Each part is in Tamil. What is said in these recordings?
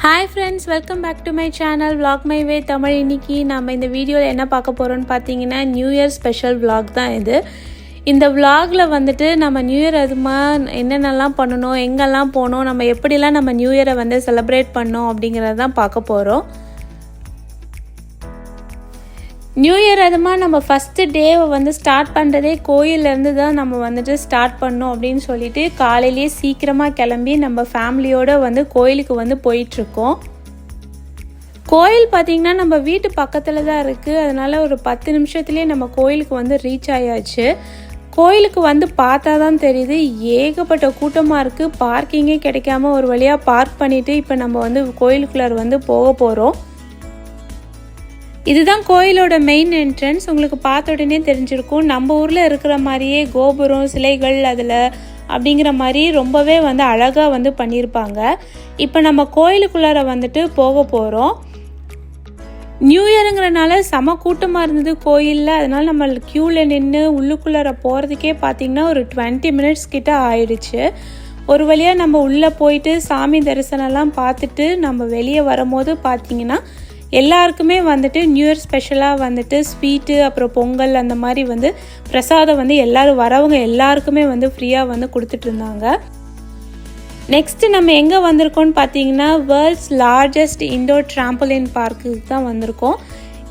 Hi friends, welcome back to my channel Vlog My Way Tamil. இன்னைக்கு நாம இந்த வீடியோல என்ன பார்க்க போறோம்னு பாத்தீங்கன்னா நியூ இயர் ஸ்பெஷல் vlog தான் இது. இந்த vlogல வந்துட்டு நம்ம நியூ இயர் அதுமா என்னென்னலாம் பண்ணனும், எங்கெல்லாம் போறோம், நம்ம எப்படிலாம் நம்ம நியூ இயரை வந்து செலிப்ரேட் பண்ணோம் அப்படிங்கறத தான் பார்க்க போறோம். நியூ இயர் அதுமா நம்ம ஃபர்ஸ்ட் டேவை வந்து ஸ்டார்ட் பண்ணுறதே கோயிலேருந்து தான் நம்ம வந்துட்டு ஸ்டார்ட் பண்ணோம் அப்படின்னு சொல்லிட்டு காலையிலேயே சீக்கிரமாக கிளம்பி நம்ம ஃபேமிலியோடு வந்து கோயிலுக்கு வந்து போயிட்டுருக்கோம். கோயில் பார்த்திங்கன்னா நம்ம வீட்டு பக்கத்தில் தான் இருக்குது. அதனால் ஒரு 10 நிமிஷத்துலேயே நம்ம கோயிலுக்கு வந்து ரீச் ஆயாச்சு. கோயிலுக்கு வந்து பார்த்தா தான் தெரியுது ஏகப்பட்ட கூட்டமாக இருக்குது. பார்க்கிங்கே கிடைக்காம ஒரு வழியாக பார்க் பண்ணிவிட்டு இப்போ நம்ம வந்து கோயிலுக்குள்ளார வந்து போக போகிறோம். இதுதான் கோயிலோட மெயின் என்ட்ரன்ஸ். உங்களுக்கு பார்த்த உடனே தெரிஞ்சிருக்கும். நம்ம ஊரில் இருக்கிற மாதிரியே கோபுரம் சிலைகள் அதில் அப்படிங்கிற மாதிரி ரொம்பவே வந்து அழகாக வந்து பண்ணியிருப்பாங்க. இப்போ நம்ம கோயிலுக்குள்ளார வந்துட்டு போக போகிறோம். நியூ இயருங்கிறனால செம கூட்டமாக இருந்தது கோயிலில். அதனால் நம்ம க்யூவில் நின்று உள்ளுக்குள்ளார போகிறதுக்கே பார்த்திங்கன்னா ஒரு 20 மினிட்ஸ் கிட்ட ஆயிடுச்சு. ஒரு வழியாக நம்ம உள்ளே போயிட்டு சாமி தரிசனம்லாம் பார்த்துட்டு நம்ம வெளியே வரும்போது பார்த்திங்கன்னா எல்லாருக்குமே வந்துட்டு நியூ இயர் ஸ்பெஷலாக வந்துட்டு ஸ்வீட்டு அப்புறம் பொங்கல் அந்த மாதிரி வந்து பிரசாதம் வந்து எல்லோரும் வரவங்க எல்லாருக்குமே வந்து ஃப்ரீயாக வந்து கொடுத்துட்டு இருந்தாங்க. நெக்ஸ்ட்டு நம்ம எங்கே வந்திருக்கோம்னு பார்த்தீங்கன்னா வேர்ல்ட்ஸ் லார்ஜஸ்ட் இண்டோர் ட்ராம்பலின் பார்க்குக்கு தான் வந்திருக்கோம்.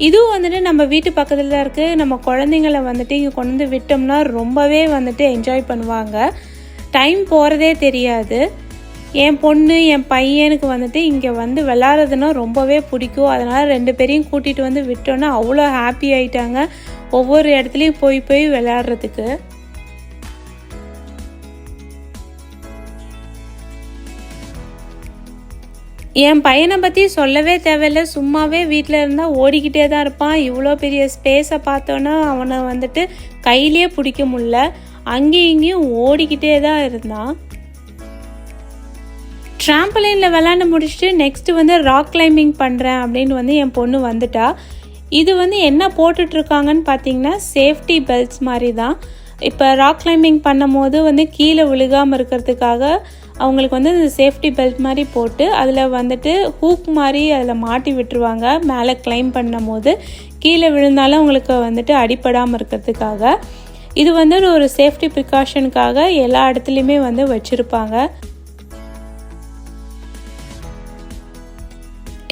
இதுவும் வந்துட்டு நம்ம வீட்டு பக்கத்தில் தான் இருக்குது. நம்ம குழந்தைங்கள வந்துட்டு இங்கே கொண்டு வந்து விட்டோம்னா ரொம்பவே வந்துட்டு என்ஜாய் பண்ணுவாங்க. டைம் போகிறதே தெரியாது. என் பொண்ணு என் பையனுக்கு வந்துட்டு இங்கே வந்து விளாட்றதுன்னா ரொம்பவே பிடிக்கும். அதனால் 2 பேரையும் கூட்டிகிட்டு வந்து விட்டோன்னா அவ்வளோ ஹாப்பி ஆகிட்டாங்க ஒவ்வொரு இடத்துலையும் போய் விளையாடுறதுக்கு. என் பையனை பற்றி சொல்லவே தேவையில்லை. சும்மாவே வீட்டில் இருந்தால் ஓடிக்கிட்டே தான் இருப்பான். இவ்வளோ பெரிய ஸ்பேஸை பார்த்தோன்னா அவனை வந்துட்டு கையிலே பிடிக்க முடியல. அங்கேயும் இங்கேயும் ஓடிக்கிட்டே தான் இருந்தான். ட்ராம்பலைனில் விளாண்டு முடிச்சுட்டு நெக்ஸ்ட்டு வந்து ராக் கிளைம்பிங் பண்ணுறேன் அப்படின்னு வந்து என் பொண்ணு வந்துட்டா. இது வந்து என்ன போட்டுட்ருக்காங்கன்னு பார்த்தீங்கன்னா சேஃப்டி பெல்ட்ஸ் மாதிரி தான். இப்போ ராக் கிளைம்பிங் பண்ணும் போது வந்து கீழே விழுகாமல் இருக்கிறதுக்காக அவங்களுக்கு வந்து இந்த சேஃப்டி பெல்ட் மாதிரி போட்டு அதில் வந்துட்டு ஹூக் மாதிரி அதில் மாட்டி விட்டுருவாங்க. மேலே கிளைம் பண்ணும் போது கீழே விழுந்தாலும் அவங்களுக்கு வந்துட்டு அடிப்படாமல் இருக்கிறதுக்காக. இது வந்து ஒரு சேஃப்டி ப்ரிகாஷனுக்காக எல்லா இடத்துலையுமே வந்து வச்சுருப்பாங்க.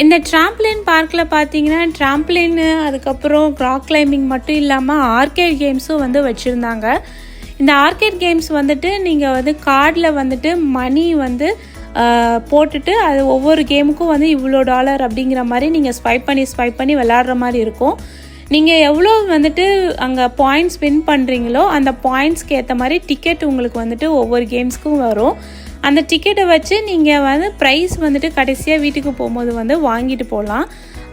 இந்த ட்ராம்பலின் பார்க்கில் பார்த்தீங்கன்னா ட்ராம்பலின் அதுக்கப்புறம் ராக் கிளைம்பிங் மட்டும் இல்லாமல் ஆர்கேட் கேம்ஸும் வந்து வச்சுருந்தாங்க. இந்த ஆர்கேட் கேம்ஸ் வந்துட்டு நீங்கள் வந்து கார்டில் வந்துட்டு மணி வந்து போட்டுட்டு அது ஒவ்வொரு கேமுக்கும் வந்து இவ்வளோ டாலர் அப்படிங்கிற மாதிரி நீங்கள் ஸ்வைப் பண்ணி விளாட்ற மாதிரி இருக்கும். நீங்கள் எவ்வளோ வந்துட்டு அங்கே பாயிண்ட்ஸ் வின் பண்ணுறீங்களோ அந்த பாயிண்ட்ஸ்க்கு ஏற்ற மாதிரி டிக்கெட் உங்களுக்கு வந்துட்டு ஒவ்வொரு கேம்ஸ்க்கும் வரும். அந்த டிக்கெட்டை வச்சு நீங்கள் வந்து ப்ரைஸ் வந்துட்டு கடைசியாக வீட்டுக்கு போகும்போது வந்து வாங்கிட்டு போகலாம்.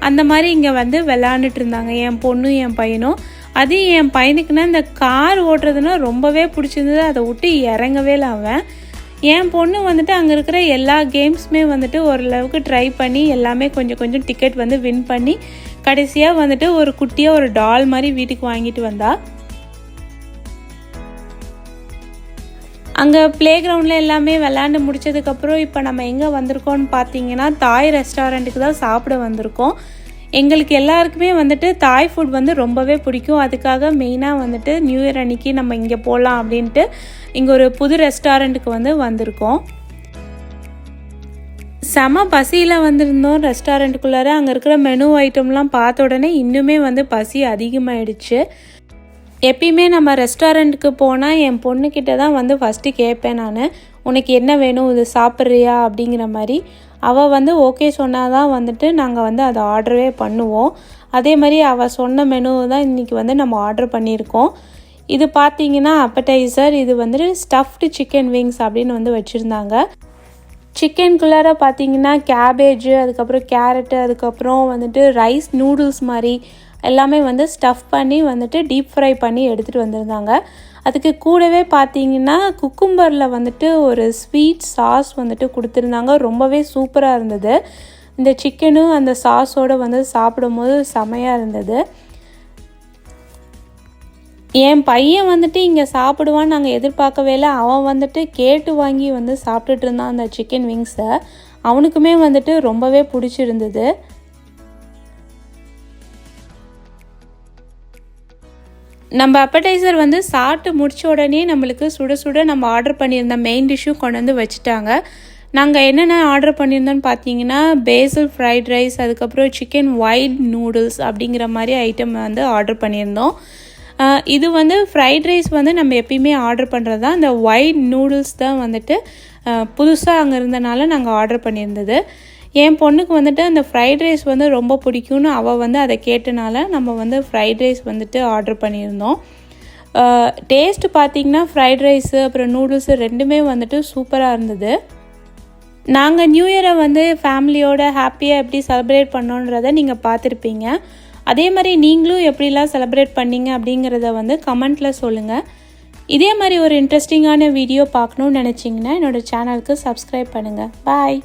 அந்த மாதிரி இங்கே வந்து விளாண்டுட்டு இருந்தாங்க என் பொண்ணும் என் பையனும். அது என் பையனுக்குன்னா இந்த கார் ஓட்டுறதுன்னா ரொம்பவே பிடிச்சிருந்தது. அதை விட்டு இறங்கவே இல்லை அவன். என் பொண்ணு வந்துட்டு அங்கே இருக்கிற எல்லா கேம்ஸுமே வந்துட்டு ஓரளவுக்கு ட்ரை பண்ணி எல்லாமே கொஞ்சம் டிக்கெட் வந்து வின் பண்ணி கடைசியாக வந்துட்டு ஒரு குட்டியாக ஒரு டால் மாதிரி வீட்டுக்கு வாங்கிட்டு வந்தா. அங்கே ப்ளே கிரவுண்டில் எல்லாமே விளாண்டு முடித்ததுக்கப்புறம் இப்போ நம்ம எங்கே வந்திருக்கோம்னு பார்த்தீங்கன்னா தாய் ரெஸ்டாரண்ட்டுக்கு தான் சாப்பிட வந்திருக்கோம். எங்களுக்கு எல்லாருக்குமே வந்துட்டு தாய் ஃபுட் வந்து ரொம்பவே பிடிக்கும். அதுக்காக மெயினாக வந்துட்டு நியூ இயர் அன்றைக்கி நம்ம இங்கே போகலாம் அப்படின்ட்டு இங்கே ஒரு புது ரெஸ்டாரண்ட்டுக்கு வந்து வந்திருக்கோம். செம பசியில் வந்திருந்தோம் ரெஸ்டாரண்ட்டுக்குள்ளார. அங்கே இருக்கிற மெனு ஐட்டம்லாம் பார்த்த உடனே இன்னுமே வந்து பசி அதிகமாகிடுச்சு. எப்பயுமே நம்ம ரெஸ்டாரண்ட்டுக்கு போனால் என் பொண்ணுக்கிட்ட தான் வந்து ஃபஸ்ட்டு கேட்பேன் நான், உனக்கு என்ன வேணும் இது சாப்பிட்றியா அப்படிங்கிற மாதிரி. அவள் வந்து ஓகே சொன்னால் தான் வந்துட்டு நாங்கள் வந்து அதை ஆர்டரே பண்ணுவோம். அதே மாதிரி அவள் சொன்ன மெனு தான் இன்றைக்கி வந்து நம்ம ஆர்டர் பண்ணியிருக்கோம். இது பார்த்திங்கன்னா அப்படைசர். இது வந்துட்டு ஸ்டஃப்டு சிக்கன் விங்ஸ் அப்படின்னு வந்து வச்சுருந்தாங்க. சிக்கனுக்குள்ளார பார்த்திங்கன்னா கேபேஜு அதுக்கப்புறம் கேரட்டு அதுக்கப்புறம் வந்துட்டு ரைஸ் நூடுல்ஸ் மாதிரி எல்லாமே வந்து ஸ்டஃப் பண்ணி வந்துட்டு டீப் ஃப்ரை பண்ணி எடுத்துகிட்டு வந்திருந்தாங்க. அதுக்கு கூடவே பார்த்தீங்கன்னா குக்கும்பரில் வந்துட்டு ஒரு ஸ்வீட் சாஸ் வந்துட்டு கொடுத்துருந்தாங்க. ரொம்பவே சூப்பராக இருந்தது. இந்த சிக்கனும் அந்த சாஸோடு வந்து சாப்பிடும்போது செமையாக இருந்தது. என் பையன் வந்துட்டு இங்கே சாப்பிடுவான்னு நாங்கள் எதிர்பார்க்கவே இல்லை. அவன் வந்துட்டு கேட்டு வாங்கி வந்து சாப்பிட்டுட்டு இருந்தான் அந்த சிக்கன் விங்ஸை. அவனுக்குமே வந்துட்டு ரொம்பவே பிடிச்சிருந்தது. நம்ம அப்படைசர் வந்து சாப்பிட்டு முடிச்ச உடனே நம்மளுக்கு சுட சுட நம்ம ஆர்டர் பண்ணியிருந்த மெயின் டிஷ்ஷும் கொண்டு வந்து வச்சுட்டாங்க. நாங்கள் என்னென்ன ஆர்டர் பண்ணியிருந்தோன்னு பார்த்தீங்கன்னா பேசில் ஃப்ரைட் ரைஸ், அதுக்கப்புறம் சிக்கன் ஒயிட் நூடுல்ஸ் அப்படிங்கிற மாதிரி ஐட்டம் வந்து ஆர்டர் பண்ணியிருந்தோம். இது வந்து ஃப்ரைட் ரைஸ் வந்து நம்ம எப்பயுமே ஆர்டர் பண்ணுறது தான். இந்த ஒயிட் நூடுல்ஸ் தான் வந்துட்டு புதுசாக அங்கே இருந்தனால நாங்கள் ஆர்டர் பண்ணியிருந்தது. என் பொண்ணுக்கு வந்துட்டு அந்த ஃப்ரைட் ரைஸ் வந்து ரொம்ப பிடிக்கும்னு அவள் வந்து அதை கேட்டனால நம்ம வந்து ஃப்ரைட் ரைஸ் வந்துட்டு ஆர்டர் பண்ணியிருந்தோம். டேஸ்ட்டு பார்த்திங்கன்னா ஃப்ரைட் ரைஸு அப்புறம் நூடுல்ஸு ரெண்டுமே வந்துட்டு சூப்பராக இருந்தது. நாங்கள் நியூ இயரை வந்து ஃபேமிலியோட ஹாப்பியாக எப்படி செலிப்ரேட் பண்ணோன்றதை நீங்கள் பார்த்துருப்பீங்க. அதே மாதிரி நீங்களும் எப்படிலாம் செலிப்ரேட் பண்ணீங்க அப்படிங்கிறத வந்து கமெண்ட்டில் சொல்லுங்கள். இதே மாதிரி ஒரு இன்ட்ரெஸ்டிங்கான வீடியோ பார்க்கணுன்னு நினச்சிங்கன்னா என்னோடய சேனலுக்கு சப்ஸ்கிரைப் பண்ணுங்கள். பாய்.